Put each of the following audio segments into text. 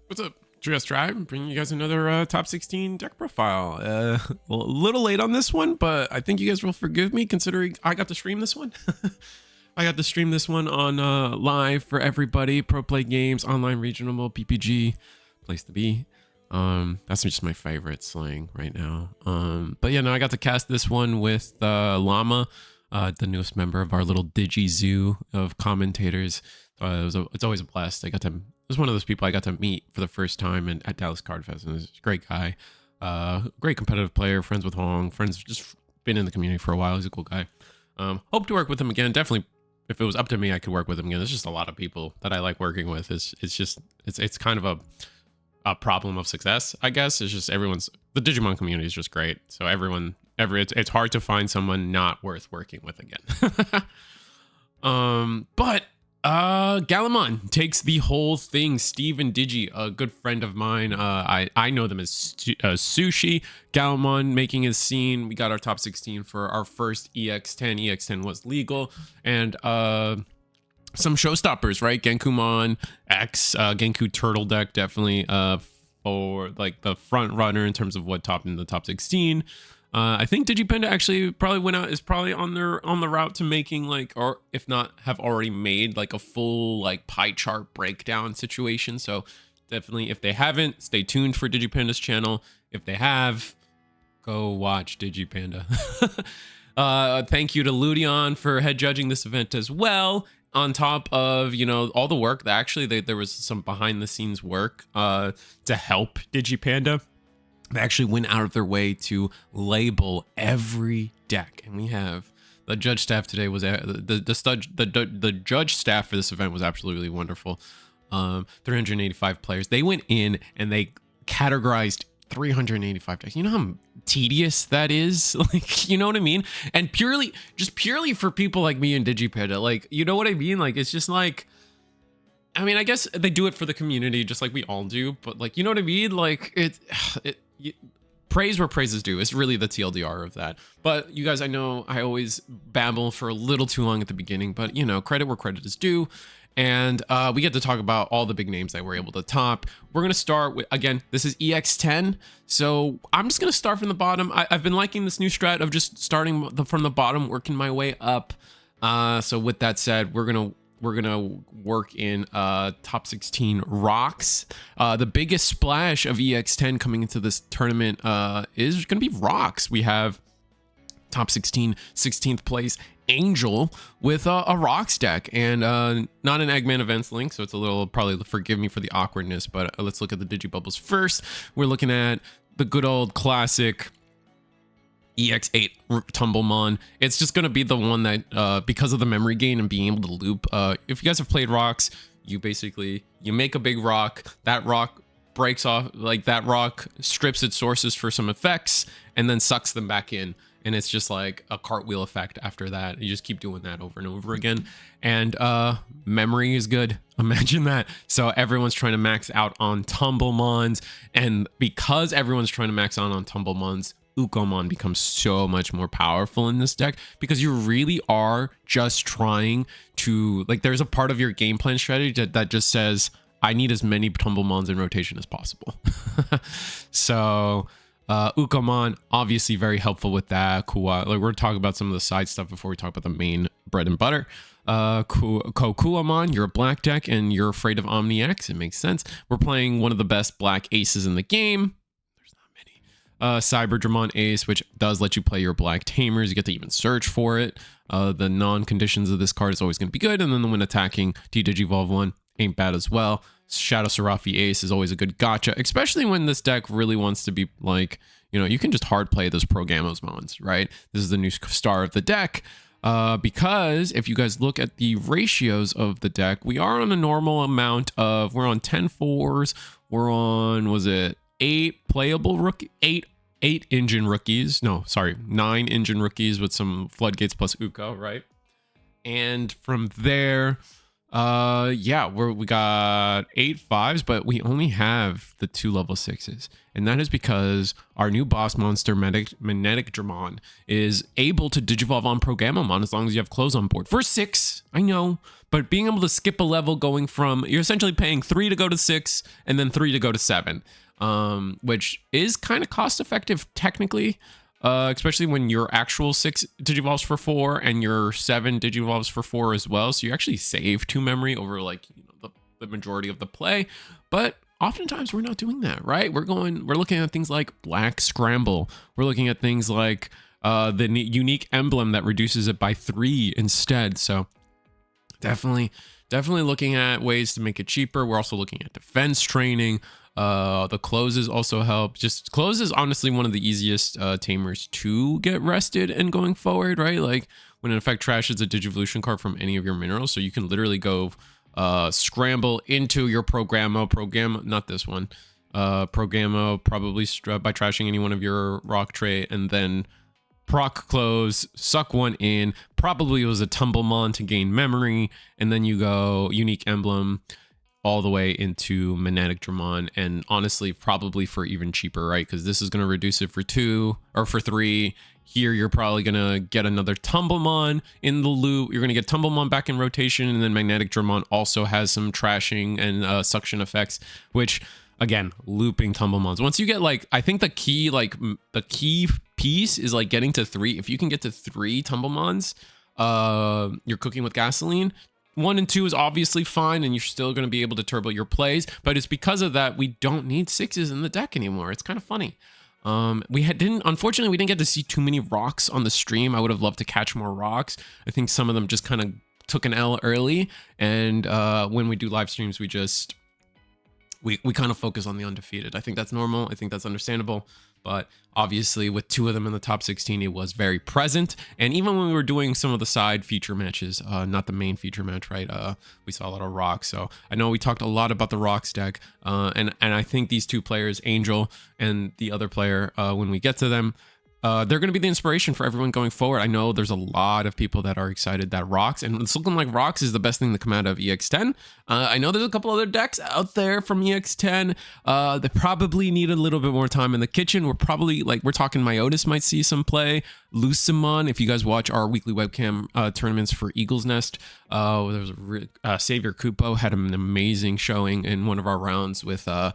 What's up? Just Tribe, bringing you guys another top 16 deck profile. A little late on this one, but I think you guys will forgive me considering I got to stream this one. I got to stream this one on live for everybody. Pro Play Games, online regional, PPG, place to be. That's just my favorite slang right now. But yeah, no, I got to cast this one with Llama, the newest member of our little Digi Zoo of commentators. It's always a blast. It was one of those people I got to meet for the first time at Dallas Card Fest, and he's a great guy, great competitive player, friends with Hong, just been in the community for a while. He's a cool guy. Hope to work with him again. Definitely, if it was up to me, I could work with him again. There's just a lot of people that I like working with. It's kind of a problem of success, I guess. It's just the Digimon community is just great. So it's hard to find someone not worth working with again. But Gallantmon takes the whole thing. Steve and Digi, a good friend of mine, I know them as Sushi. Gallantmon making his scene. We got our top 16 for our first EX10. EX10 was legal, and some showstoppers, right? Gankoomon X, Genku Turtle deck, definitely for like the front runner in terms of what topped in the top 16. I think Digipenda actually is probably on the route to making or if not have already made like a full like pie chart breakdown situation. So definitely, if they haven't, stay tuned for Digipenda's channel. If they have, go watch Digipanda. Thank you to Ludion for head judging this event as well. On top of, all the work that there was some behind the scenes work to help Digipanda. They actually went out of their way to label every deck, and we have the judge staff today was the judge staff for this event was absolutely wonderful. 385 players. They went in and they categorized 385 decks. You know how tedious that is? You know what I mean? And purely for people like me and Digipeda, you know what I mean? It's just I guess they do it for the community, just like we all do. But you know what I mean? Praise where praise is due. It's really the TLDR of that. But you guys, I know I always babble for a little too long at the beginning, but credit where credit is due. And we get to talk about all the big names that we're able to top. We're going to start with, again, this is EX10. So I'm just going to start from the bottom. I've been liking this new strat of just starting from the bottom, working my way up. So with that said, we're gonna work in top 16 rocks. The biggest splash of EX10 coming into this tournament is gonna be rocks. We have top 16, 16th place Angel with a rocks deck, and not an Eggman events link, so it's a little, probably forgive me for the awkwardness, but let's look at the Digibubbles first. We're looking at the good old classic EX8 Tumblemon. It's just going to be the one that, because of the memory gain and being able to loop, if you guys have played rocks, you make a big rock, that rock breaks off, that rock strips its sources for some effects and then sucks them back in. And it's just like a cartwheel effect after that. You just keep doing that over and over again. And memory is good. Imagine that. So everyone's trying to max out on Tumblemons. And because everyone's trying to max out on Tumblemons, Ukomon becomes so much more powerful in this deck, because you really are just trying to, there's a part of your game plan strategy that just says, I need as many Tumblemons in rotation as possible. So Ukomon, obviously very helpful with that. We're talking about some of the side stuff before we talk about the main bread and butter. Kokuamon, you're a black deck and you're afraid of Omni X. It makes sense. We're playing one of the best black aces in the game. Cyberdramon Ace, which does let you play your black tamers. You get to even search for it. The non-conditions of this card is always going to be good. And then when attacking, Digivolve 1 ain't bad as well. Shadow Serafi Ace is always a good gotcha, especially when this deck really wants to be you can just hard play those Pro Gamos Mons, right? This is the new star of the deck. Because if you guys look at the ratios of the deck, we are on a normal amount of, we're on 10 fours. We're on, was it 8 playable rookie, 8 engine rookies. No, sorry, 9 engine rookies with some floodgates plus Uko, right? And from there, Yeah, we got 8 5s, but we only have the 2 level 6s. And that is because our new boss monster, Machinedramon, is able to digivolve on Programmon as long as you have clothes on board. For 6, I know, but being able to skip a level going from, you're essentially paying 3 to go to 6 and then 3 to go to 7, which is kind of cost effective technically. Especially when your actual 6 digivolves for 4 and your 7 digivolves for 4 as well. So you actually save 2 memory over like, you know, the majority of the play. But oftentimes we're not doing that, right? We're looking at things like Black Scramble. We're looking at things like the unique emblem that reduces it by 3 instead. So definitely looking at ways to make it cheaper. We're also looking at defense training. The closes also help. Just close is honestly one of the easiest tamers to get rested and going forward, right? Like when an effect trashes a Digivolution card from any of your minerals, so you can literally go scramble into your Programmo, not this one, Programmo, probably by trashing any one of your rock tray, and then proc close, suck one in. Probably it was a Tumblemon to gain memory, and then you go unique emblem all the way into Machinedramon, and honestly probably for even cheaper, right? Because this is going to reduce it for 2 or for 3. Here you're probably going to get another Tumblemon in the loop. You're going to get Tumblemon back in rotation, and then Machinedramon also has some trashing and suction effects, which again, looping Tumblemons. Once you get like, I think the key piece is like getting to 3. If you can get to 3 Tumblemons, you're cooking with gasoline. 1 and 2 is obviously fine, and you're still going to be able to turbo your plays, but it's because of that we don't need 6s in the deck anymore. It's kind of funny. Unfortunately, we didn't get to see too many rocks on the stream. I would have loved to catch more rocks. I think some of them just kind of took an L early, and when we do live streams, we kind of focus on the undefeated. I think that's normal. I think that's understandable. But obviously with 2 of them in the top 16, it was very present. And even when we were doing some of the side feature matches, not the main feature match, right? We saw a lot of rocks. So I know we talked a lot about the rocks deck. And I think these 2 players, Angel and the other player, when we get to them, they're going to be the inspiration for everyone going forward. I know there's a lot of people that are excited that Rocks, and it's looking like Rocks is the best thing to come out of EX10. I know there's a couple other decks out there from EX10. They probably need a little bit more time in the kitchen. We're talking Myotis might see some play. Leviamon, if you guys watch our weekly webcam tournaments for Eagle's Nest, there was Savior Kupo had an amazing showing in one of our rounds with a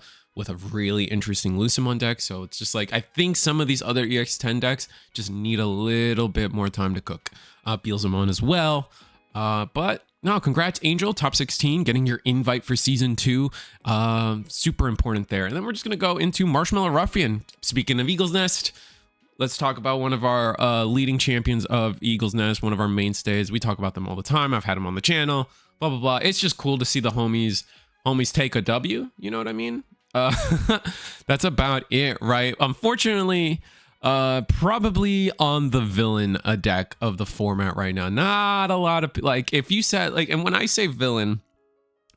really interesting Leviamon deck. So it's just like, I think some of these other EX10 decks just need a little bit more time to cook. Beelzemon as well. But no, congrats, Angel, top 16, getting your invite for season 2. Super important there. And then we're just going to go into Marshmallow Ruffian. Speaking of Eagle's Nest, let's talk about one of our leading champions of Eagle's Nest, one of our mainstays. We talk about them all the time. I've had them on the channel, blah, blah, blah. It's just cool to see the homies take a W. You know what I mean? That's about it, right? Unfortunately, probably on the villain deck of the format right now. Not a lot of, like, if you said, like, and when I say villain,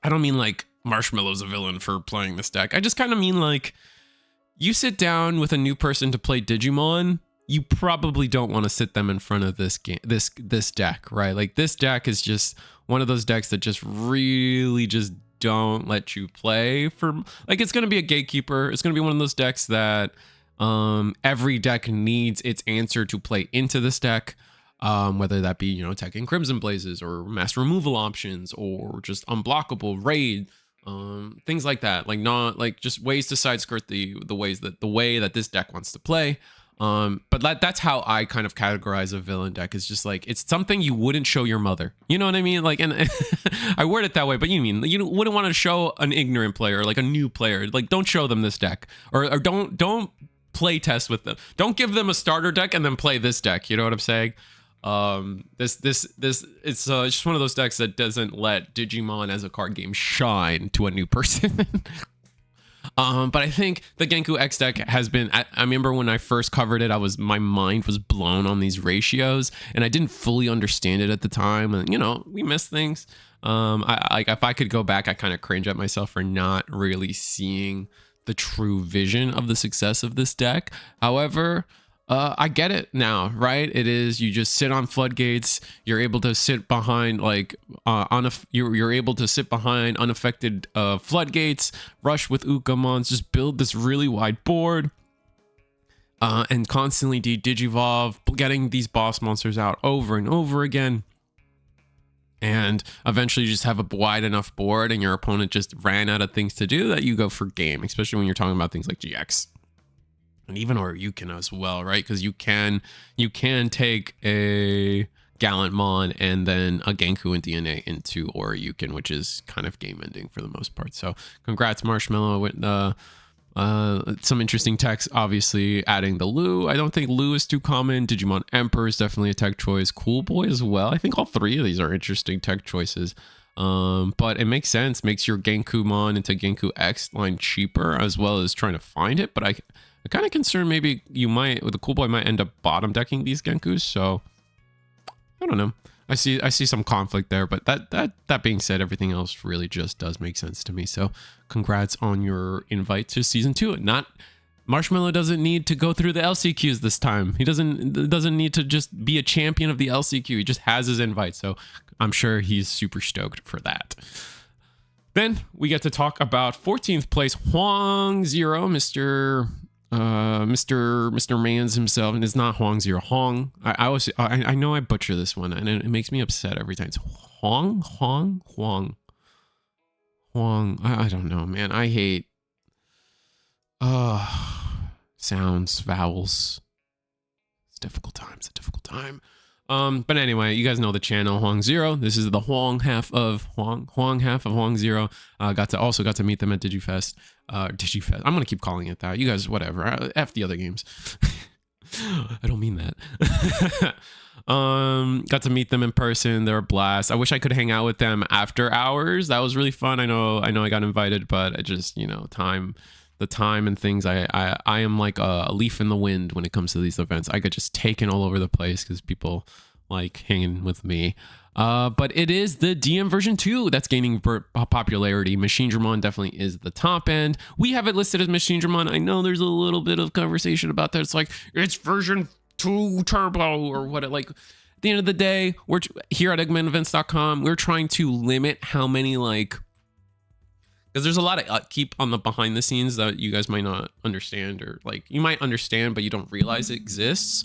I don't mean like Marshmallow's a villain for playing this deck. I just kind of mean like, you sit down with a new person to play Digimon, you probably don't want to sit them in front of this game, this deck, right? Like, this deck is just one of those decks that just really just don't let you play for, like, it's going to be a gatekeeper. It's going to be one of those decks that every deck needs its answer to play into this deck, whether that be, you know, attacking Crimson Blazes or mass removal options or just unblockable raid, things like that. Like, not like just ways to side skirt the way that this deck wants to play. But that's how I kind of categorize a villain deck. It's just like, it's something you wouldn't show your mother. You know what I mean? Like, and I word it that way, but you wouldn't want to show an ignorant player, like a new player. Like, don't show them this deck, or don't play test with them. Don't give them a starter deck and then play this deck. You know what I'm saying? It's just one of those decks that doesn't let Digimon as a card game shine to a new person. But I think the Gankoomon X deck has been, I remember when I first covered it, my mind was blown on these ratios, and I didn't fully understand it at the time. And, you know, we miss things. If I could go back, I kind of cringe at myself for not really seeing the true vision of the success of this deck. However, I get it now, right? It is, you just sit on floodgates. You're able to sit behind like you're able to sit behind unaffected floodgates, rush with Ukamons, just build this really wide board. And constantly digivolve, getting these boss monsters out over and over again. And eventually you just have a wide enough board and your opponent just ran out of things to do that you go for game, especially when you're talking about things like GX. And even or you can as well, right? Because you can take a Gallantmon and then a Gankoomon DNA into Oryukin, which is kind of game ending for the most part. So congrats, Marshmallow, with some interesting techs, obviously adding the Lu. I don't think Lu is too common. Digimon Emperor is definitely a tech choice. Cool Boy as well. I think all three of these are interesting tech choices. But it makes sense. Makes your Gankoomon into Gankoomon X line cheaper, as well as trying to find it. But I'm kind of concerned maybe you might, with the Cool Boy, might end up bottom decking these Genkus. So I don't know. I see some conflict there, but that being said, everything else really just does make sense to me. So congrats on your invite to season 2. Marshmallow doesn't need to go through the LCQs this time. He doesn't need to just be a champion of the LCQ. He just has his invite. So I'm sure he's super stoked for that. Then we get to talk about 14th place Huang Zero, Mr. Mans himself, and it's not Huang Zero. Hong. I know I butcher this one, and it makes me upset every time. It's Huang. I don't know, man. I hate sounds, vowels. It's a difficult time. But anyway, you guys know the channel Huang Zero. This is the Huang half of Huang Zero. Also got to meet them at Digifest. I'm gonna keep calling it that. You guys, whatever. F the other games. I don't mean that. Got to meet them in person. They're a blast. I wish I could hang out with them after hours. That was really fun. I know I got invited, but I just, the time and things. I am like a leaf in the wind when it comes to these events. I get just taken all over the place because people like hanging with me. But it is the DM version 2 that's gaining popularity. Machinedramon definitely is the top end. We have it listed as Machinedramon. I know there's a little bit of conversation about that. It's like, it's version 2 turbo or what. Like, at the end of the day, we're here at eggmanevents.com. We're trying to limit how many, like, because there's a lot of upkeep on the behind the scenes that you guys might not understand, or like you might understand, but you don't realize it exists.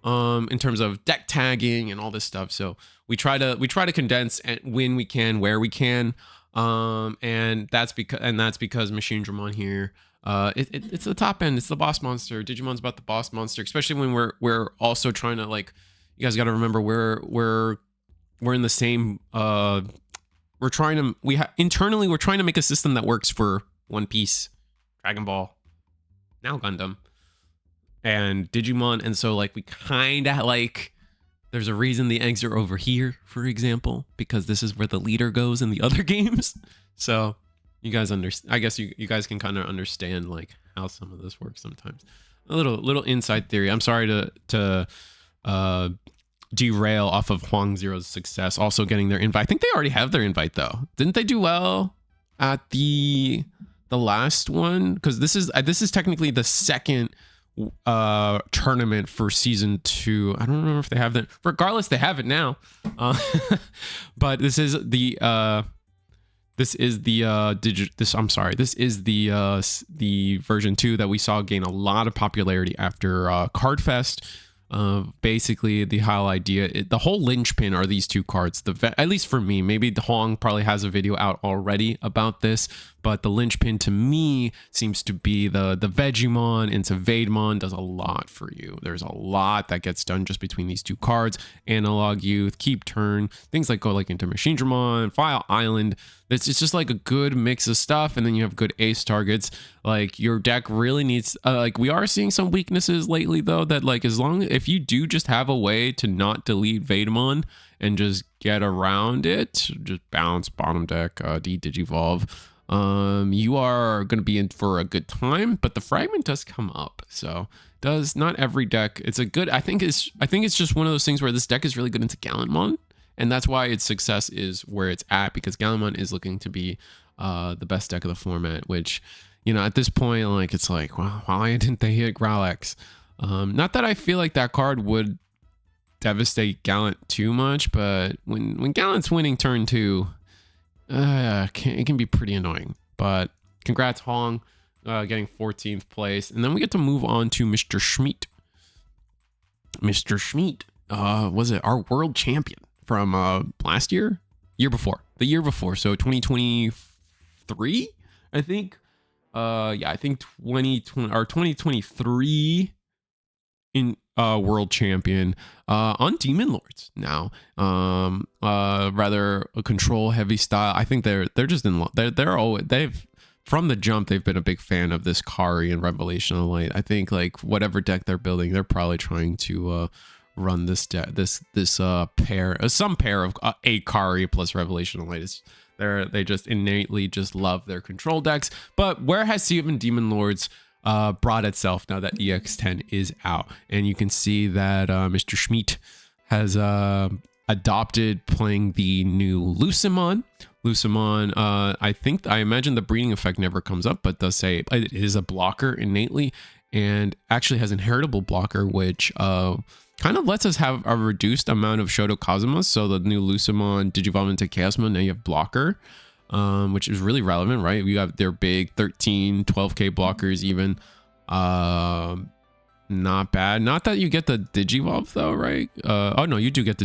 In terms of deck tagging and all this stuff. So we try to condense when we can, where we can. And that's because Machinedramon here, it's the top end. It's the boss monster. Digimon's about the boss monster, especially when we're also trying to, like, you guys got to remember we're in the same, internally we're trying to make a system that works for One Piece, Dragon Ball, now Gundam, and Digimon. And so, like, we kind of, like, there's a reason the eggs are over here, for example, because this is where the leader goes in the other games. So you guys I guess you guys can kind of understand, like, how some of this works sometimes. A little inside theory. I'm sorry to derail off of Huang Zero's success also getting their invite. I think they already have their invite, though. Didn't they do well at the last one? Because this is technically the second tournament for season 2. I don't remember if they have that. Regardless, they have it now. But this is the version 2 that we saw gain a lot of popularity after Cardfest. Basically the whole idea, the whole linchpin are these 2 cards. At least for me, maybe the Hong probably has a video out already about this, but the linchpin to me seems to be the Vegemon into Vademon does a lot for you. There's a lot that gets done just between these 2 cards. Analog Youth, Keep Turn, things like go like into Machinedramon, File Island. It's just like a good mix of stuff, and then you have good ace targets. Like, your deck really needs, like, we are seeing some weaknesses lately, though, that, like, if you do just have a way to not delete Vademon and just get around it, just bounce, bottom deck, Digivolve, you are going to be in for a good time. But the fragment does come up, so does not every deck. It's a good, I think it's just one of those things where this deck is really good into Gallantmon. And that's why its success is where it's at, because Gallantmon is looking to be the best deck of the format, which, at this point, like, it's like, well, why didn't they hit Growlix? Not that I feel like that card would devastate Gallant too much, but when Gallant's winning turn 2, it can be pretty annoying. But congrats, Hong, getting 14th place. And then we get to move on to Mr. Schmeat. Mr. Schmeat, was it our world champion from last year? The year before. So 2023, I think. Yeah, I think 2020 or 2023 in world champion on Demon Lords now. Rather a control heavy style. I think they're just in love. They're always, they've from the jump, they've been a big fan of this Kari and Revelation of Light. I think like whatever deck they're building, they're probably trying to run this pair, some pair of a Kari plus Revelation of Light. They just innately just love their control decks. But where has Seven Demon Lords brought itself now that EX10 is out? And you can see that Mr. Schmeat has adopted playing the new Leviamon. I imagine the breeding effect never comes up, but does say it is a blocker innately, and actually has inheritable blocker, which kind of lets us have a reduced amount of Shoto Kazumas. So the new Leviamon Digivolve into Chaosmon, now you have blocker, which is really relevant, right? We got their big 13, 12k blockers even. Not bad. Not that you get the Digivolve though, right? Oh no, you do get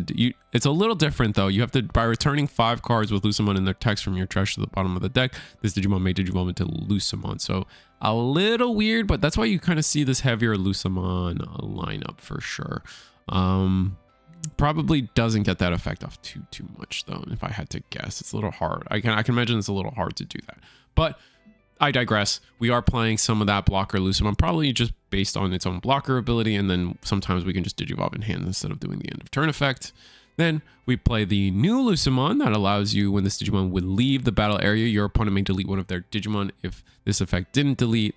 it's a little different though. You have to, by returning 5 cards with Leviamon in their text from your trash to the bottom of the deck, this Digimon may Digivolve into Leviamon. So a little weird, but that's why you kind of see this heavier Leviamon lineup for sure. Probably doesn't get that effect off too much though. If I had to guess, it's a little hard. I can imagine it's a little hard to do that, but I digress. We are playing some of that blocker Leviamon, probably just based on its own blocker ability, and then sometimes we can just Digivolve in hand instead of doing the end of turn effect. Then we play the new Leviamon that allows you, when this Digimon would leave the battle area, your opponent may delete one of their Digimon. If this effect didn't delete,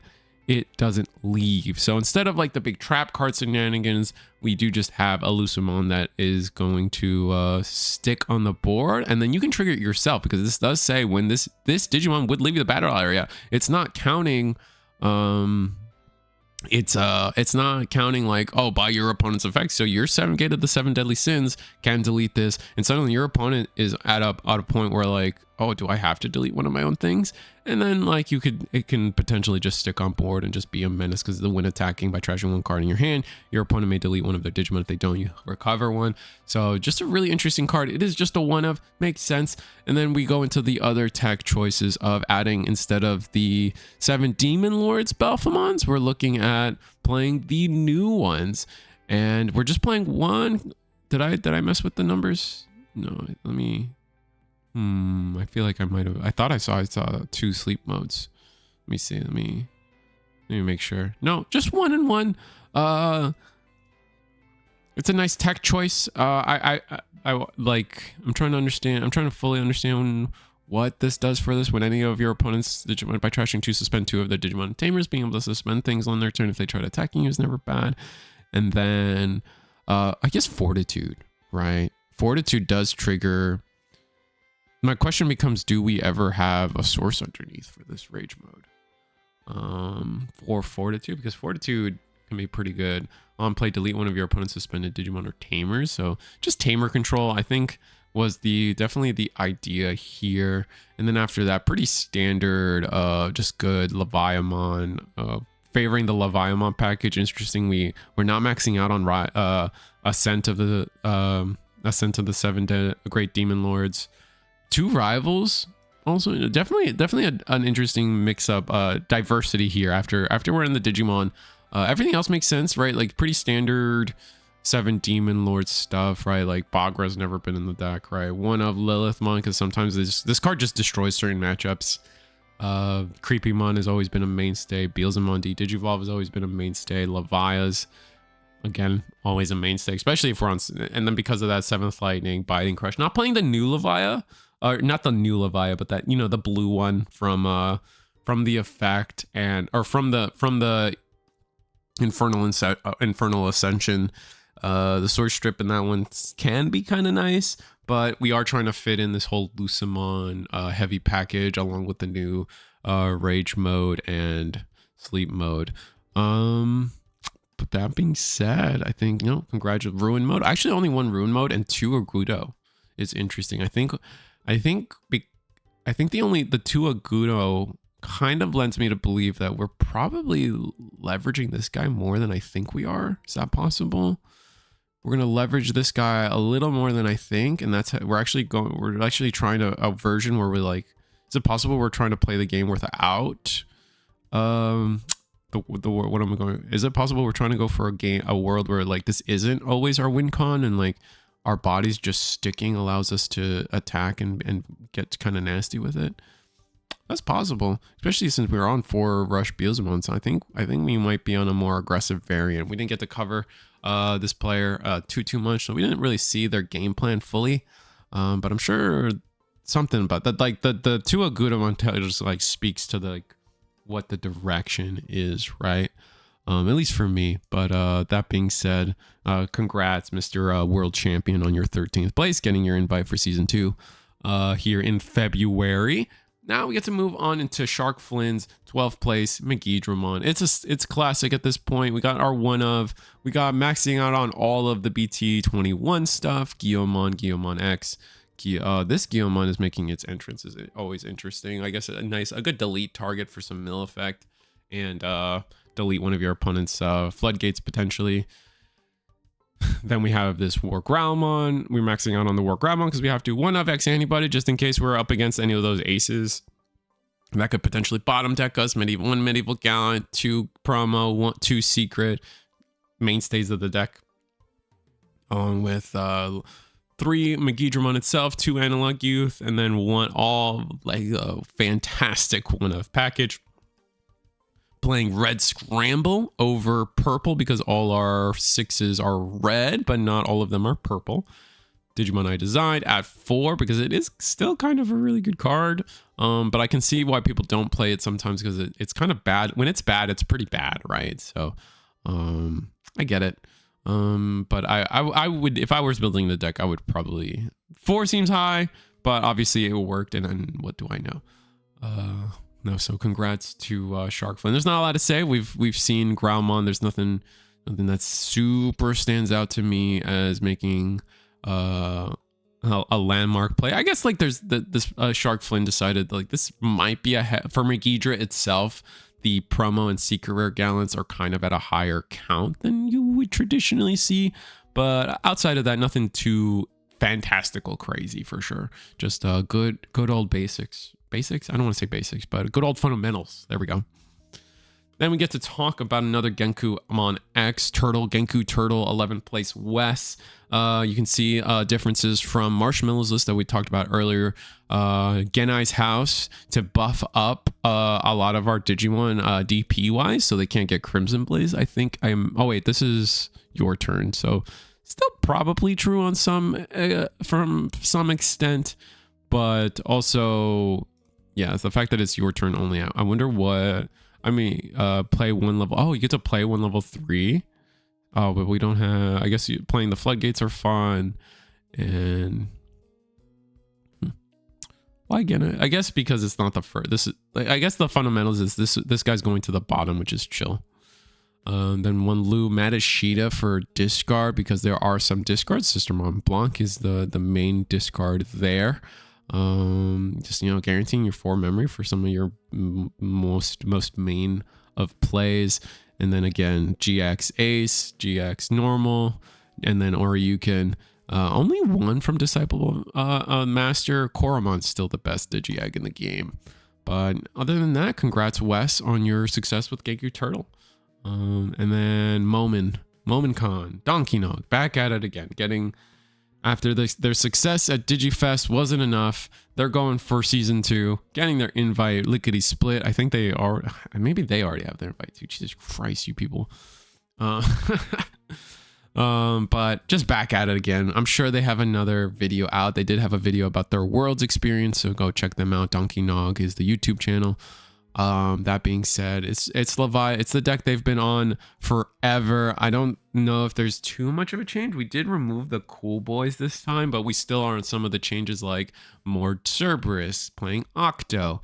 it doesn't leave. So instead of like the big trap card shenanigans, we do just have a Leviamon that is going to stick on the board, and then you can trigger it yourself, because this does say when this Digimon would leave the battle area, it's not counting it's not counting like, oh, by your opponent's effects. So your 7 gate of the 7 deadly sins can delete this, and suddenly your opponent is at a point where like, oh, do I have to delete one of my own things? And then like it can potentially just stick on board and just be a menace, because when attacking by trashing 1 card in your hand, your opponent may delete one of their Digimon. If they don't, you recover 1. So just a really interesting card. It is just a 1-of, makes sense. And then we go into the other tech choices of adding, instead of the 7 Demon Lords Belphamons, we're looking at playing the new ones. And we're just playing 1. Did I mess with the numbers? No, let me... I feel like I might have. I thought I saw 2 sleep modes. Let me see. Let me make sure. No, just 1 and 1. It's a nice tech choice. I like. I'm trying to understand. I'm trying to fully understand what this does for this. When any of your opponents Digimon, by trashing 2, suspend 2 of their Digimon tamers, being able to suspend things on their turn if they try attacking you is never bad. And then I guess Fortitude, right? Fortitude does trigger. My question becomes, do we ever have a source underneath for this rage mode? For Fortitude? Because Fortitude can be pretty good. On play, delete one of your opponent's suspended Digimon or tamers. So just tamer control, I think, was definitely the idea here. And then after that, pretty standard, just good Leviamon, favoring the Leviamon package. Interesting, we're not maxing out on Ascent of the 7 Great Demon Lords. 2 rivals, also definitely an interesting mix-up, diversity here. After we're in the Digimon, everything else makes sense, right? Like pretty standard 7 Demon Lord stuff, right? Like Bagra's never been in the deck, right? 1 of Lilithmon, because sometimes this card just destroys certain matchups. Creepymon has always been a mainstay. Beelzemon D Digivolve has always been a mainstay. Levias, again, always a mainstay, especially if we're on. And then because of that 7th Lightning, Biting Crush. Not playing the new Levia. Or not the new Levia, but that, the blue one from the effect, or from the Infernal Ascension. The Sword Strip in that one can be kind of nice, but we are trying to fit in this whole Leviamon heavy package along with the new rage mode and sleep mode. But that being said, I think, congratulations. Ruin mode. Actually, only one ruin mode and 2 Agudo is interesting. I think the 2 Agudo kind of lends me to believe that we're probably leveraging this guy more than I think we are. Is that possible? We're going to leverage this guy a little more than I think. And that's how we're actually trying a version where we're like, is it possible we're trying to play the game without, what am I going? Is it possible we're trying to go for a world where like this isn't always our win con and like our bodies just sticking allows us to attack and get kind of nasty with it? That's possible, especially since we were on 4 rush Beelzebubs. So I think we might be on a more aggressive variant. We didn't get to cover this player too much, so we didn't really see their game plan fully. But I'm sure something about that, like the 2 Agudo Montel just like speaks to like what the direction is, right? At least for me. But that being said, congrats, Mr. World Champion, on your 13th place, getting your invite for season 2 here in February. Now we get to move on into Shark Flynn's 12th place, Machinedramon. It's classic at this point. We got our we got maxing out on all of the BT21 stuff. Gankoomon X. This Guillemon is making its entrance. Is always interesting. I guess a good delete target for some mill effect, and delete one of your opponent's floodgates potentially. Then we have this War Growlmon. We're maxing out on the War Growlmon because we have to 1-of X antibody just in case we're up against any of those aces. That could potentially bottom deck us. 1 Medieval Gallant, 2 promo, 2 secret, mainstays of the deck. Along with 3 Machinedramon itself, 2 Analog Youth, and then 1 fantastic 1-of package. Playing red scramble over purple because all our 6s are red, but not all of them are purple. Digimon I designed at 4 because it is still kind of a really good card. But I can see why people don't play it sometimes because it's kind of bad. When it's bad, it's pretty bad, right? So I get it. But I would, if I was building the deck, I would probably 4 seems high, but obviously it worked. And then what do I know? No, so congrats to Shark Flynn. There's not a lot to say. We've seen Growlmon. There's nothing that super stands out to me as making a landmark play. I guess like there's this Shark Flynn decided like this might be for Megidra itself. The promo and secret rare gallants are kind of at a higher count than you would traditionally see, but outside of that, nothing too fantastical crazy for sure. Just good old basics. I don't want to say basics, but good old fundamentals. There we go. Then we get to talk about another Gankoomon X Genku Turtle 11th place Wes. You can see differences from Marshmallow's list that we talked about earlier. Genai's house to buff up a lot of our Digimon DP wise, so they can't get Crimson Blaze. I think oh wait, this is your turn, so still probably true on some from some extent, but also yeah, it's the fact that it's your turn only. I wonder what. I mean, play 1 level. Oh, you get to play 1 level 3. Oh, but we don't have. I guess playing the floodgates are fun, and why again? I guess because it's not the first. This is. I guess the fundamentals is this guy's going to the bottom, which is chill. Then 1 Lou Matashita for discard because there are some discards. Sister Mom Blanc is the main discard there. Just guaranteeing your 4 memory for some of your most main of plays, and then again GX Ace, GX Normal, and then Oryukin. Only 1 from Disciple Master. Koramon's still the best Digi-Egg in the game, but other than that, congrats Wes on your success with Genku Turtle. And then Momencon, Donkey Nog, back at it again, getting. After their success at DigiFest wasn't enough, they're going for season 2, getting their invite, lickety split. I think maybe they already have their invite too. Jesus Christ, you people. But just back at it again. I'm sure they have another video out. They did have a video about their Worlds experience, so go check them out. Donkey Nog is the YouTube channel. That being said, it's Levi. It's the deck they've been on forever. I don't know if there's too much of a change. We did remove the cool boys this time, but we still are on some of the changes, like more Cerberus playing Octo.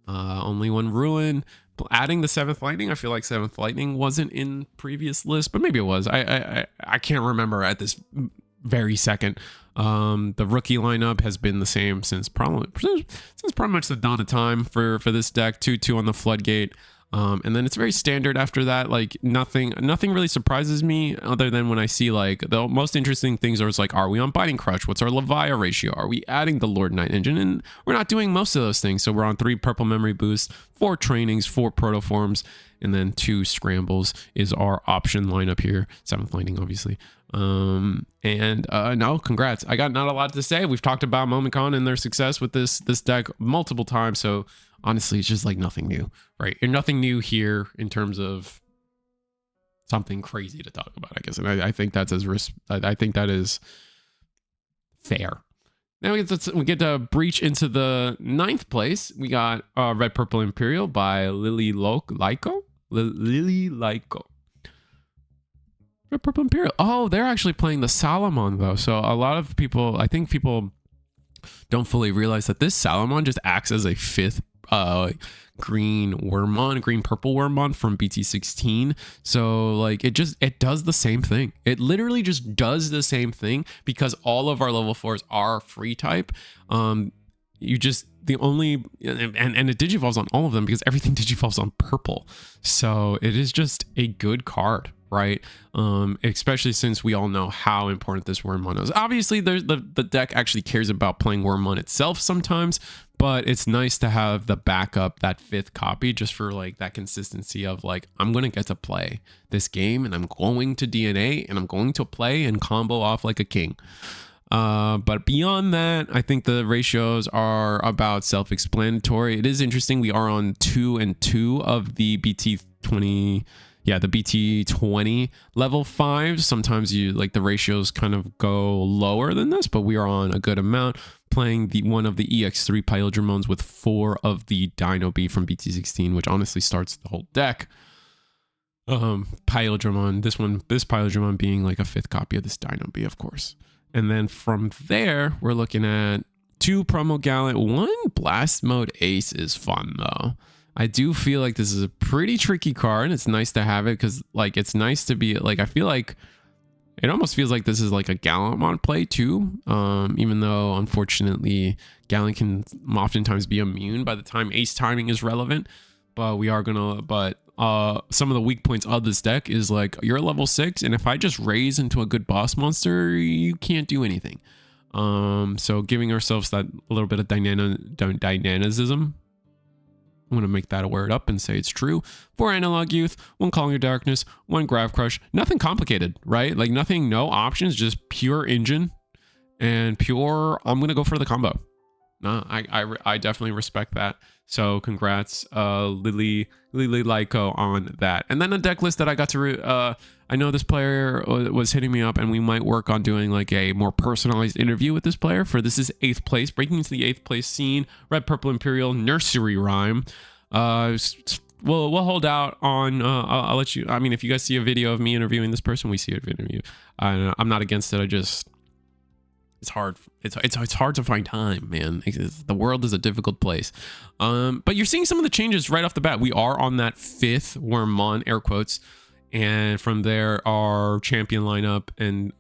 Only 1 Ruin, adding the 7th Lightning. I feel like 7th Lightning wasn't in previous lists, but maybe it was. I can't remember at this very second. The rookie lineup has been the same since probably much the dawn of time for this deck. 2/2 on the Floodgate. And then it's very standard after that. Like nothing really surprises me other than when I see like the most interesting things are like, are we on Biting Crush? What's our Levia ratio? Are we adding the Lord Knight engine? And we're not doing most of those things. So we're on 3 purple memory boosts, 4 trainings, 4 protoforms, and then 2 scrambles is our option lineup here. 7th Lightning, obviously. No, congrats. I got not a lot to say. We've talked about MomentCon and their success with this deck multiple times. So honestly, it's just like nothing new, right? And nothing new here in terms of something crazy to talk about, I guess. And I think that's I think that is fair. Now we get to breach into the 9th place. We got Red Purple Imperial by Lily Lyko. Red Purple Imperial. Oh, they're actually playing the Salamon though. So a lot of people, I think people don't fully realize that this Salamon just acts as a 5th green purple Wormmon from BT16. So like it does the same thing. It literally just does the same thing because all of our level 4s are free type. You just the only and it digivolves on all of them because everything digivolves on purple. So it is just a good card, right? Especially since we all know how important this Wormmon is. Obviously, there's the deck actually cares about playing Wormmon itself sometimes, but it's nice to have the backup, that 5th copy, just for like that consistency of like, I'm going to get to play this game and I'm going to DNA and I'm going to play and combo off like a king. But beyond that, I think the ratios are about self-explanatory. It is interesting. We are on 2 and 2 of the BT20. Yeah, the BT20 level 5. Sometimes the ratios kind of go lower than this, but we are on a good amount. Playing one of the EX3 Imperialdramons with 4 of the Dino B from BT16, which honestly starts the whole deck. Imperialdramon, this Imperialdramon being like a 5th copy of this Dino B, of course. And then from there, we're looking at 2 promo Gallant. 1 blast mode ace is fun though. I do feel like this is a pretty tricky card. It's nice to have it because like it's nice to be like, I feel like it almost feels like this is like a Gallantmon play too. Even though unfortunately Gallant can oftentimes be immune by the time ace timing is relevant. But some of the weak points of this deck is like you're level 6 and if I just raise into a good boss monster, you can't do anything. So giving ourselves that little bit of dynamism. I'm going to make that a word up and say it's true. 4 Analog Youth, 1 Calling of Darkness, 1 Grav Crush. Nothing complicated, right? Like nothing, no options, just pure engine and pure, I'm going to go for the combo. No, I definitely respect that. So congrats, Lily Lyko on that. And then a deck list that I got to, I know this player was hitting me up and we might work on doing like a more personalized interview with this player for this is 8th place, breaking into the 8th place scene, Red Purple Imperial Nursery Rhyme. We'll hold out on, I'll let you, I mean, if you guys see a video of me interviewing this person, we see a video. I'm not against it. It's hard. It's hard to find time, man. The world is a difficult place. But you're seeing some of the changes right off the bat. We are on that 5th Wormmon, air quotes. And from there, our champion lineup and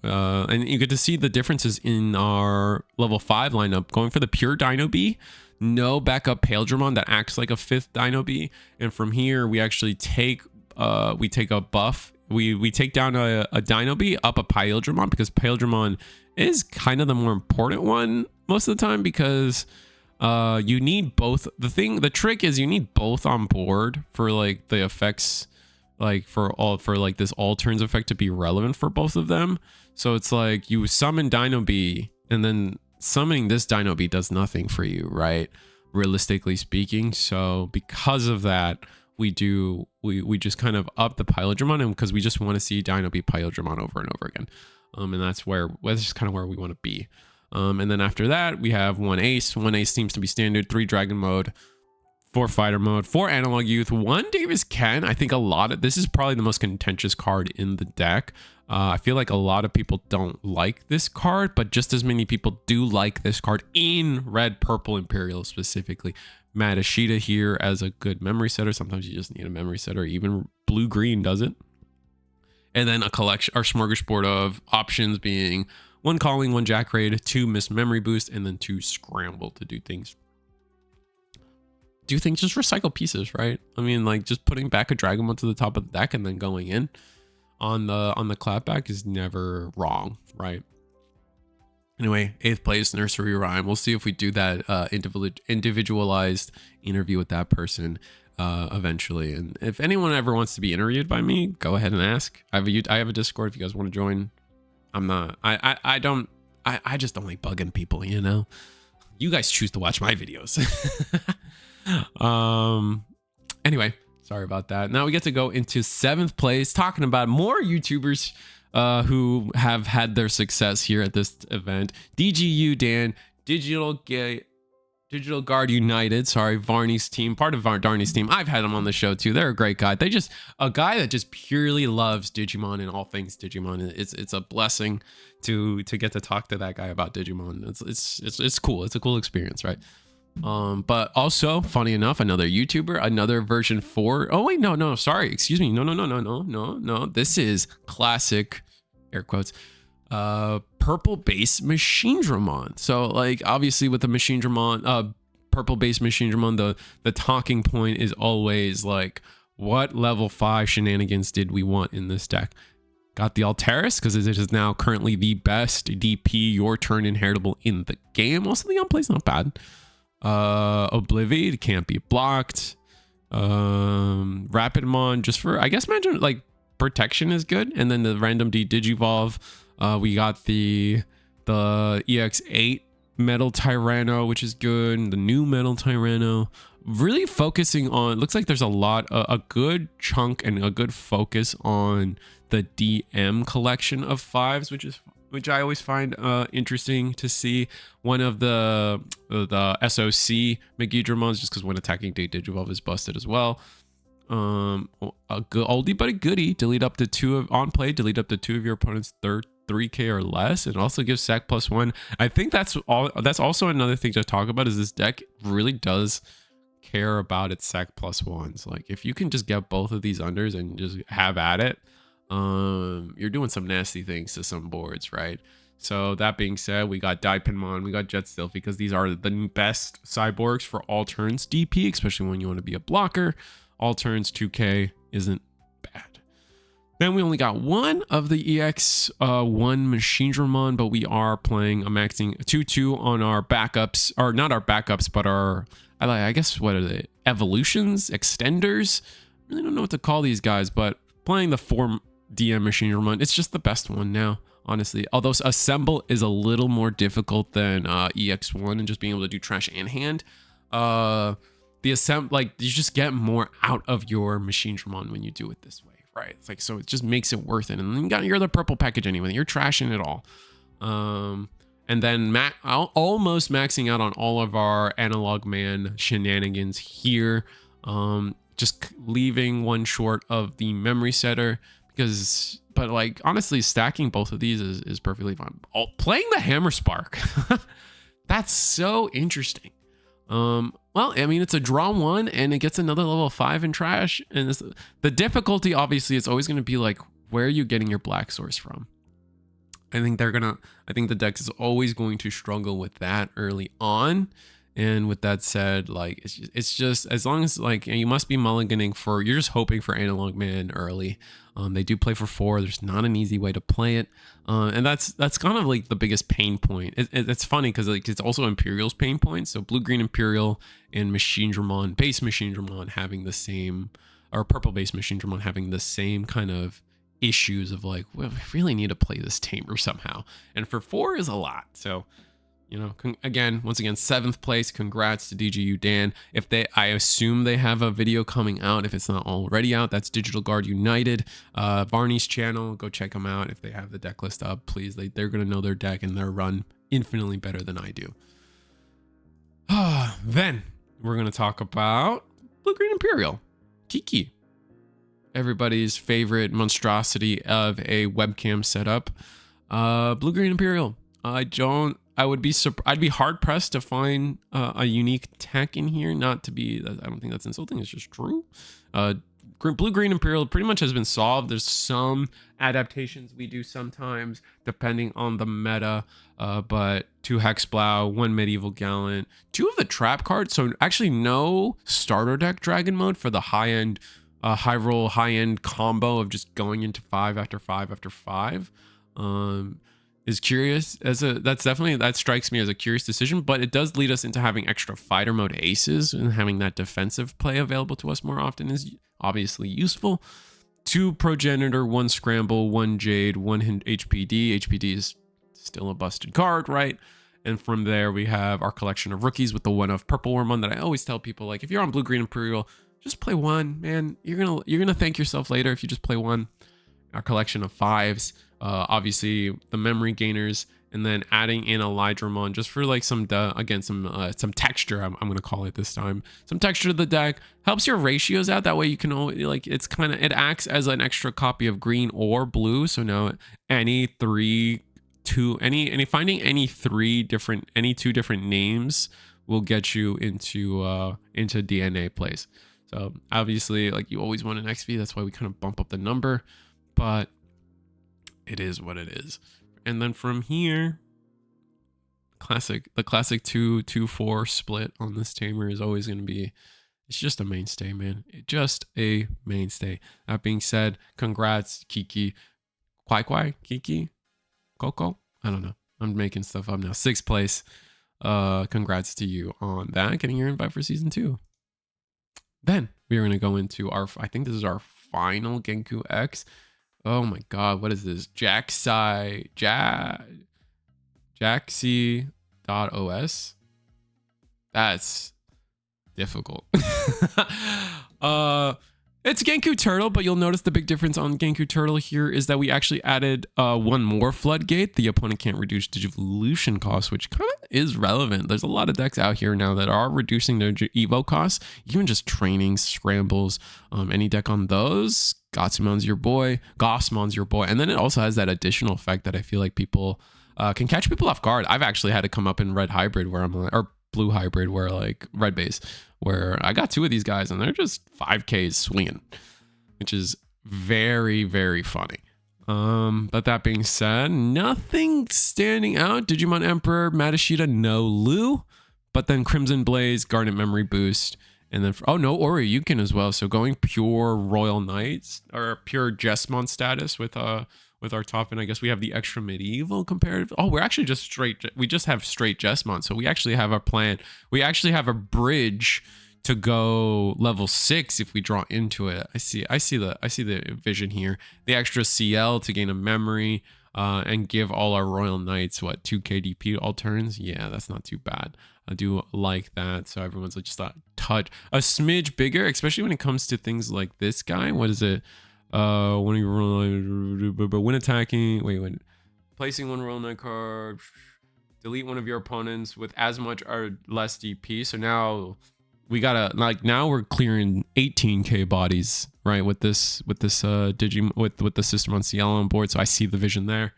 you get to see the differences in our level 5 lineup. Going for the pure Dino B, no backup Imperialdramon that acts like a 5th Dino B. And from here, we actually take a buff. We take down a Dino B, up a Imperialdramon because Imperialdramon is kind of the more important one most of the time because you need both. The trick is you need both on board for like the effects, like for like this all turns effect to be relevant for both of them. So it's like you summon Dino B and then summoning this Dino B does nothing for you, right? Realistically speaking. So because of that, we just kind of up the Imperialdramon and because we just want to see Dino B Imperialdramon over and over again. And that's just kind of where we want to be. And then after that, we have 1 ace. 1 ace seems to be standard. 3 dragon mode, 4 fighter mode, 4 analog youth, 1 Davis Ken. I think this is probably the most contentious card in the deck. I feel like a lot of people don't like this card, but just as many people do like this card in Red Purple Imperial specifically. Matashita here as a good memory setter. Sometimes you just need a memory setter. Even blue-green does it. And then a collection, our smorgasbord of options being 1 calling, 1 jack raid, 2 miss memory boost, and then 2 scramble to do things. Just recycle pieces, right? I mean, like just putting back a Dragonmon to the top of the deck and then going in on the clapback is never wrong, right? Anyway, 8th place, Nursery Rhyme. We'll see if we do that individualized interview with that person eventually. And if anyone ever wants to be interviewed by me, go ahead and ask. I have a Discord if you guys want to join. I just don't like bugging people, you know? You guys choose to watch my videos. Anyway, sorry about that. Now we get to go into 7th place, talking about more YouTubers who have had their success here at this event. DGU Dan, Digital Guard United, sorry, Varney's team, part of Varney's team. I've had them on the show too. They're a great guy. A guy that just purely loves Digimon and all things Digimon. It's a blessing to get to talk to that guy about Digimon. It's cool. It's a cool experience, right? But also, funny enough, another YouTuber, another version 4. Oh wait, no, sorry, excuse me. No. This is classic, air quotes, purple base Machinedramon. So like obviously with the Machinedramon, purple base Machinedramon, the talking point is always like, what level 5 shenanigans did we want in this deck? Got the Alteris because it is now currently the best DP your turn inheritable in the game. Also the unplay's not bad. Obliviate can't be blocked. Rapidmon just for, I guess, imagine like protection is good, and then the random D Digivolve. We got the EX8 Metal Tyranno, which is good, and the new Metal Tyranno. Really focusing on, looks like there's a good chunk and a good focus on the DM collection of 5s, which I always find interesting to see. One of the SOC Megidramons, just because when attacking Digivolve is busted as well. A good oldie but a goodie. Delete up to 2 of on play. Delete up to 2 of your opponent's 3k or less, and also gives sack +1. I think that's also another thing to talk about, is this deck really does care about its sack +1s. Like if you can just get both of these unders and just have at it, you're doing some nasty things to some boards, right? So that being said, we got Diepinmon, we got Jet Stealth, because these are the best cyborgs for all turns DP, especially when you want to be a blocker. All turns 2k isn't bad. Then we only got one of the EX1 Machinedramon, but we are playing a maxing 2/2 on our backups, or not our backups, but our, I guess, what are they? Evolutions, extenders. I really don't know what to call these guys, but playing the 4 DM Machinedramon, it's just the best one now, honestly. Although Assemble is a little more difficult than EX1 and just being able to do trash and hand. The Assemble, like, you just get more out of your Machinedramon when you do it this way, right? It's like, so it just makes it worth it. And then you got your other purple package anyway. You're trashing it all. And then almost maxing out on all of our Analog Man shenanigans here. Just leaving one short of the memory setter. But like, honestly, stacking both of these is perfectly fine. Playing the Hammer Spark. That's so interesting. Well, I mean, it's a draw 1 and it gets another level 5 in trash. And the difficulty, obviously, is always going to be like, where are you getting your black source from? I think the deck is always going to struggle with that early on. And with that said, like, it's just as long as, like, you must be mulliganing for, you're just hoping for Analog Man early. They do play for 4. There's not an easy way to play it. And that's kind of like the biggest pain point. It's funny because like it's also Imperial's pain point. So blue-green Imperial and Machinedramon, base Machinedramon having the same, or purple base Machinedramon having the same kind of issues of like, well, we really need to play this tamer somehow. And for 4 is a lot. So, you know, once again, 7th place. Congrats to DGU Dan. I assume they have a video coming out. If it's not already out, that's Digital Guard United, Varney's channel. Go check them out. If they have the deck list up, please. They're gonna know their deck and their run infinitely better than I do. Then we're gonna talk about Blue Green Imperial, Kiki, everybody's favorite monstrosity of a webcam setup. Blue Green Imperial. I'd be hard pressed to find a unique tech in here. Not to be, I don't think that's insulting. It's just true. Blue Green Imperial pretty much has been solved. There's some adaptations we do sometimes depending on the meta, but 2 Hexblow, 1 Medieval Gallant, 2 of the trap cards. So actually no starter deck dragon mode for the high end, high roll, high end combo of just going into 5 after 5 after 5. Is curious that strikes me as a curious decision, but it does lead us into having extra fighter mode aces, and having that defensive play available to us more often is obviously useful. 2 Progenitor, 1 Scramble, 1 Jade, 1 HPD. HPD is still a busted card, right? And from there we have our collection of rookies with the 1 of Purple Wormon that I always tell people, like, if you're on Blue Green Imperial, just play 1, man. You're gonna thank yourself later if you just play 1. Our collection of 5s. Obviously the memory gainers, and then adding in a Leviamon just for like some texture. I'm gonna call it this time. Some texture to the deck helps your ratios out. That way you can only, like, it acts as an extra copy of green or blue. So now finding any 2 different names will get you into DNA plays. So obviously, like, you always want an XP. That's why we kind of bump up the number, but it is what it is. And then from here, the classic 2-2-4 split on this tamer is always going to be, it's just a mainstay, man. Just a mainstay. That being said, congrats, Kiki. Kwai, Kiki, Coco. I don't know. I'm making stuff up now. 6th place. Congrats to you on that, getting your invite for season 2. Then we are going to go into I think this is our final Gankoomon X. Oh my god, what is this? Jaxi.os? That's difficult. It's Gankoomon Turtle, but you'll notice the big difference on Gankoomon Turtle here is that we actually added 1 more floodgate. The opponent can't reduce Digivolution cost, which kind of is relevant. There's a lot of decks out here now that are reducing their Evo costs, even just training, scrambles, any deck on those. Gossmon's your boy. And then it also has that additional effect that I feel like people can catch people off guard. I've actually had to come up in red hybrid where I'm like, or blue hybrid where, like, red base, where I got 2 of these guys and they're just 5Ks swinging, which is very, very funny. But that being said, nothing standing out. Digimon Emperor, Madashita, no Lu, but then Crimson Blaze, Garnet Memory Boost, and then no Oryukin as well. So going pure Royal Knights or pure Jesmon status with our top, and I guess we have the extra medieval comparative. Oh, we're actually just straight. We just have straight Jesmon. So we actually have our plan. We actually have a bridge to go level 6 if we draw into it. I see the vision here. The extra CL to gain a memory, and give all our Royal Knights 2 KDP all turns. Yeah, that's not too bad. I do like that. So everyone's just a smidge bigger, especially when it comes to things like this guy. What is it? When attacking, placing 1 Royal Knight card, delete one of your opponents with as much or less DP. So now we gotta, like, now we're clearing 18k bodies, right? With this Digimon, with the system on CL on board. So I see the vision there.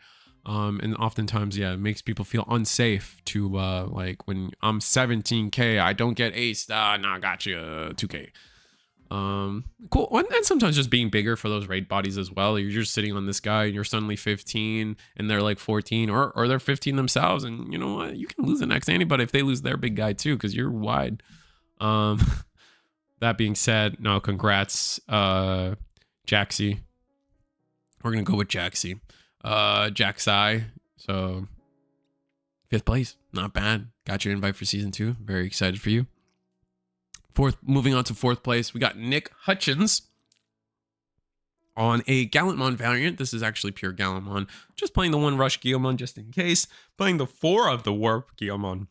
And oftentimes, yeah, it makes people feel unsafe to, like, when I'm 17k, I don't get aced. Nah, got you, 2k. Cool. And sometimes just being bigger for those raid bodies as well. You're just sitting on this guy and you're suddenly 15 and they're like 14 or they're 15 themselves, and you know what, you can lose the next anybody if they lose their big guy too, because you're wide. That being said, no, congrats, Jaxi. We're gonna go with Jaxi. Jaxi. So 5th place, not bad. Got your invite for season 2. Very excited for you. Moving on to 4th place, we got Nick Hutchins on a Gallantmon variant. This is actually pure Gallantmon. Just playing the 1 Rush Guilmon just in case. Playing the 4 of the Warp Guilmon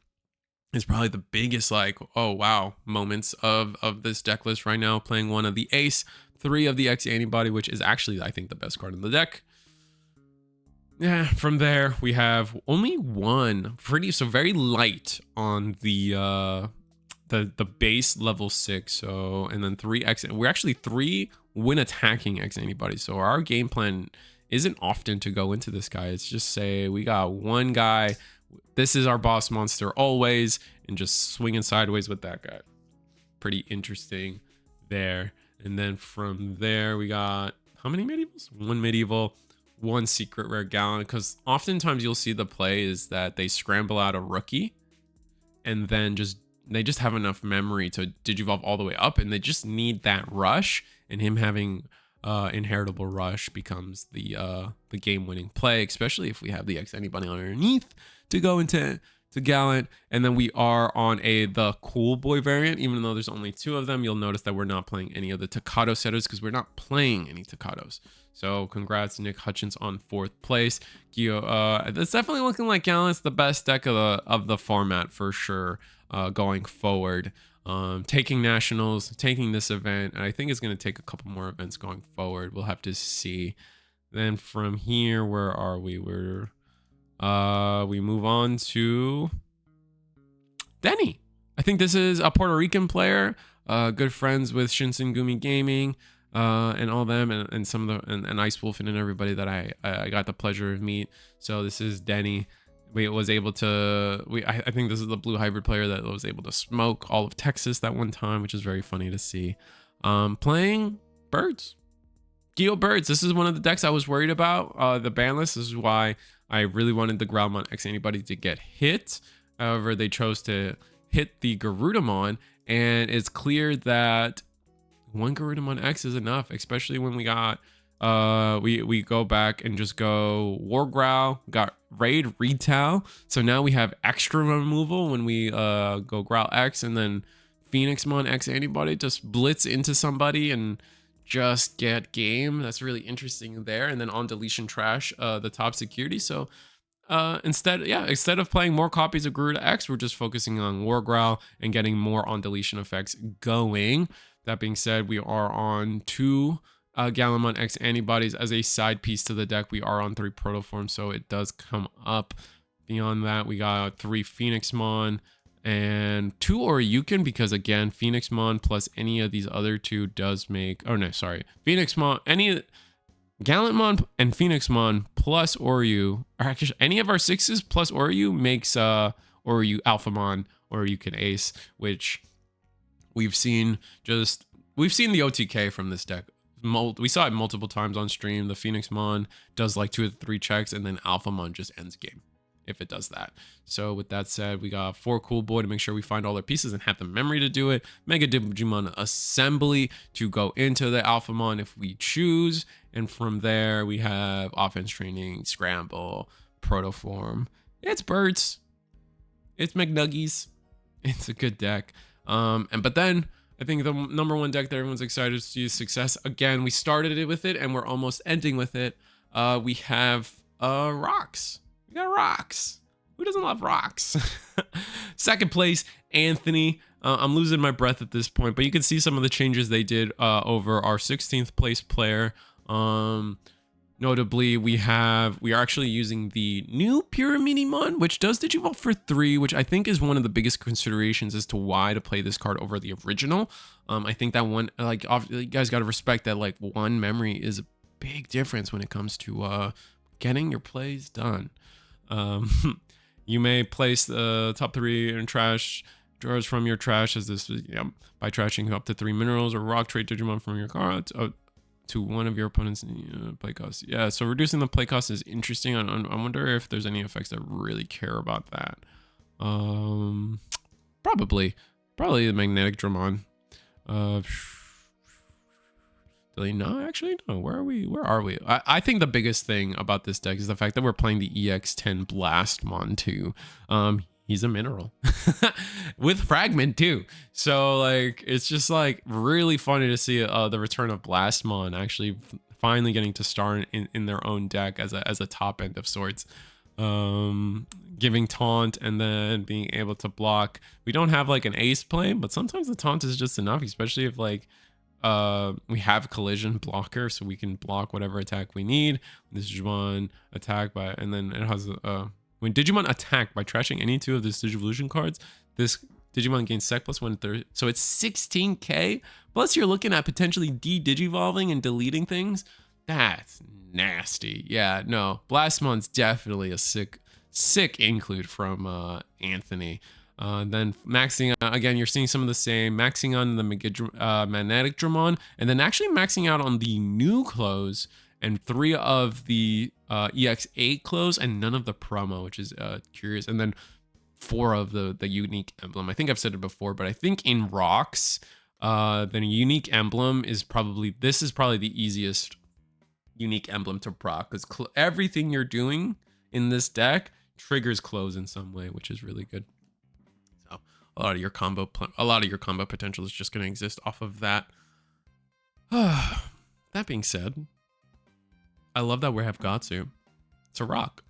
is probably the biggest, like, oh wow moments of this deck list right now. Playing 1 of the Ace, 3 of the X Antibody, which is actually, I think, the best card in the deck. Yeah, from there we have only 1 so very light on the base level 6. So, and then 3 X. We're actually 3 when attacking X Antibodies. So our game plan isn't often to go into this guy. It's just say we got 1 guy This is our boss monster always, and just swinging sideways with that guy. Pretty interesting there. And then from there, we got how many medievals? One medieval, one secret rare Gallon. Because oftentimes you'll see the play is that they scramble out a rookie, and then they just have enough memory to digivolve all the way up, and they just need that rush. And him having inheritable rush becomes the game-winning play, especially if we have the X anybody underneath to go into Gallant. And then we are on the cool boy variant. Even though there's only 2 of them, you'll notice that we're not playing any of the Takato setters because we're not playing any Takatos. So congrats Nick Hutchins on 4th place. Gio, it's definitely looking like Gallant's the best deck of the format for sure, going forward. Taking nationals, taking this event, and I think it's going to take a couple more events going forward. We'll have to see. Then from here, where are we? We move on to Denny. I think this is a Puerto Rican player, good friends with Shinsengumi Gaming, and all them, and some of the and Ice Wolfen and everybody that I got the pleasure of meet. So this is Denny. I think this is the blue hybrid player that was able to smoke all of Texas that one time, which is very funny to see. Playing birds. Geo Birds. This is one of the decks I was worried about. The ban list. This is why I really wanted the Gallantmon X anybody to get hit. However, they chose to hit the Garudamon, and it's clear that one Garudamon X is enough, especially when we got we go back and just go War Growl, got Raid Retail. So now we have extra removal when we go Growl X, and then Phoenixmon X anybody just blitz into somebody and just get game. That's really interesting there. And then on deletion trash the top security. So instead of playing more copies of Garuda X, we're just focusing on War Growl and getting more on deletion effects going. That being said, we are on 2 Gallantmon X antibodies as a side piece to the deck. We are on 3 protoforms, so it does come up. Beyond that, we got 3 Phoenixmon and 2 Oryukin, because again, Phoenixmon plus any of these other 2 does make, oh no, sorry, Phoenixmon, Gallantmon and Phoenixmon plus Oryu, or actually any of our 6s plus Oryu makes Oryu Alphamon or Oryukin Ace, which we've seen the OTK from this deck. We saw it multiple times on stream. The Phoenixmon does like 2 or 3 checks, and then Alphamon just ends game if it does that. So with that said, we got 4 cool boy to make sure we find all their pieces and have the memory to do it. Mega Digimon assembly to go into the Alphamon if we choose. And from there, we have offense training, scramble, protoform. It's birds. It's McNuggies. It's a good deck. But then I think the number 1 deck that everyone's excited to see is success. Again, we started it with it and we're almost ending with it. We have rocks. We got rocks. Who doesn't love rocks? 2nd place, Anthony. I'm losing my breath at this point, but you can see some of the changes they did over our 16th place player. Notably, we are actually using the new Pyramidimon, which does Digivolve for 3, which I think is one of the biggest considerations as to why to play this card over the original. I think that one, like, you guys got to respect that, like, 1 memory is a big difference when it comes to getting your plays done. You may place the top 3 in trash drawers from your trash as this, by trashing up to 3 minerals or rock trade Digimon from your card to one of your opponent's play costs. Yeah, so reducing the play cost is interesting. I wonder if there's any effects that really care about that. Probably the Machinedramon. No, actually, no. Where are we? I think the biggest thing about this deck is the fact that we're playing the EX10 Blastmon too. He's a mineral with fragment too. So like, it's just like really funny to see the return of Blastmon actually finally getting to star in their own deck as a top end of sorts. Giving taunt and then being able to block. We don't have like an ace play, but sometimes the taunt is just enough, especially if like we have collision blocker, so we can block whatever attack we need. This Digimon attack and then it has when Digimon attack by trashing any 2 of the Digivolution cards, this Digimon gains sec plus 1/3. So it's 16k. Plus you're looking at potentially de-digivolving and deleting things. That's nasty. Yeah, no. Blastmon's definitely a sick Sick include from Anthony. Then maxing again, you're seeing some of the same, maxing on the Machinedramon, and then actually maxing out on the new clothes and 3 of the EX8 clothes and none of the promo, which is curious. And then 4 of the unique emblem. I think I've said it before, but I think in rocks, the unique emblem is probably the easiest unique emblem to proc, because everything you're doing in this deck triggers clothes in some way, which is really good. So a lot of your combo potential is just going to exist off of that. That being said, I love that we have Gatsu. It's a rock.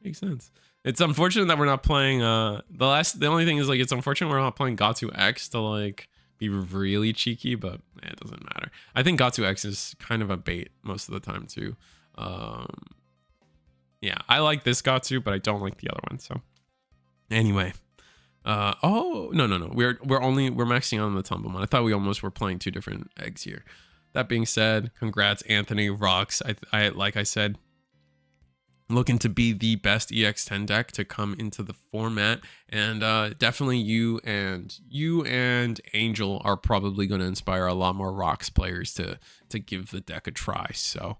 Makes sense. It's unfortunate that we're not playing the only thing is, like, it's unfortunate we're not playing Gatsu X to, like, be really cheeky, but it doesn't matter. I think Gatsu X is kind of a bait most of the time too. Yeah, I like this Gatsu, but I don't like the other one. So anyway, oh no, we're maxing on the Tumblemon. I thought we almost were playing 2 different eggs here. That being said, congrats, Anthony. Rocks. I like I said, looking to be the best EX10 deck to come into the format, and definitely you and Angel are probably going to inspire a lot more Rocks players to give the deck a try. So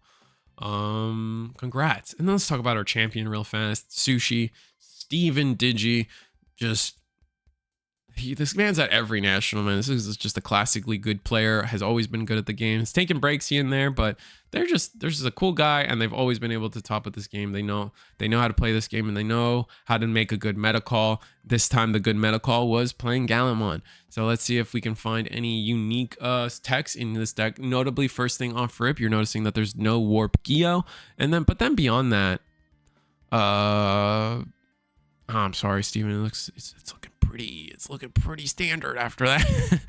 congrats. And then let's talk about our champion real fast. Sushi, Steven Digi. This man's at every national, man. This is just a classically good player, has always been good at the game. He's taking breaks here and there, but they're just a cool guy, and they've always been able to top at this game. They know how to play this game, and they know how to make a good meta call. This time the good meta call was playing Gallantmon. So let's see if we can find any unique techs in this deck. Notably, first thing off rip, you're noticing that there's no Warp Geo, but then beyond that, I'm sorry, Steven. It's looking pretty standard after that.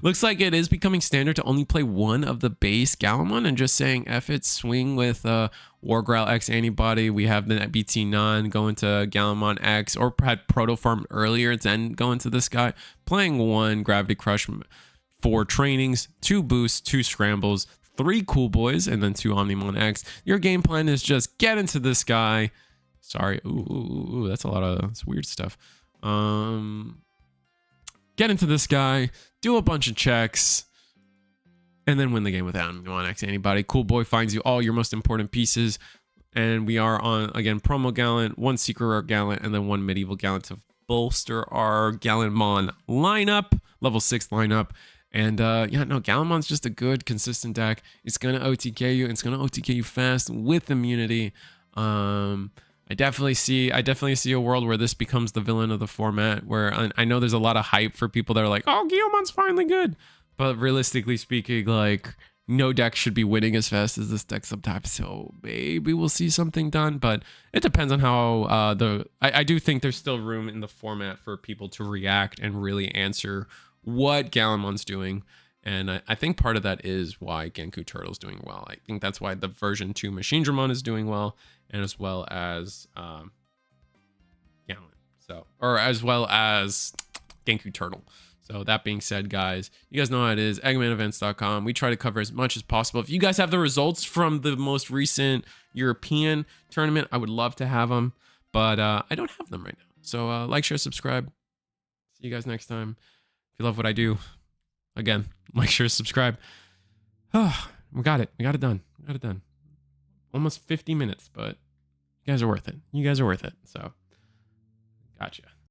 Looks like it is becoming standard to only play 1 of the base Gallantmon and just saying F it, swing with Wargrowl X antibody. We have the BT9 going to Gallantmon X, or had Proto Farm earlier, then going to this guy. Playing 1 Gravity Crush, 4 trainings, 2 boosts, 2 scrambles, 3 Cool Boys, and then 2 Omnimon X. Your game plan is just get into this guy. Sorry, ooh, that's that's weird stuff. Get into this guy, do a bunch of checks, and then win the game with Omnimon X antibody. Cool Boy finds you all your most important pieces, and we are on, again, promo Gallant, 1 secret rare Gallant, and then 1 medieval Gallant to bolster our Gallantmon lineup, level 6 lineup. And yeah, no, Gallantmon's just a good, consistent deck. It's gonna OTK you, and it's gonna OTK you fast with immunity. I definitely see a world where this becomes the villain of the format, where I know there's a lot of hype for people that are like, oh, Guillaumon's finally good. But realistically speaking, like, no deck should be winning as fast as this deck sometimes. So maybe we'll see something done, but it depends on how I do think there's still room in the format for people to react and really answer what Gallantmon's doing. And I think part of that is why Genku Turtle's doing well. I think that's why the version 2 Machinedramon is doing well, and as well as Gallant. So, or as well as Genku Turtle. So that being said, guys, you guys know how it is. EggmanEvents.com. We try to cover as much as possible. If you guys have the results from the most recent European tournament, I would love to have them, but I don't have them right now. So like, share, subscribe. See you guys next time. If you love what I do, again, like, share, subscribe. Oh, we got it. We got it done. We got it done. Almost 50 minutes, but you guys are worth it. You guys are worth it. So, gotcha.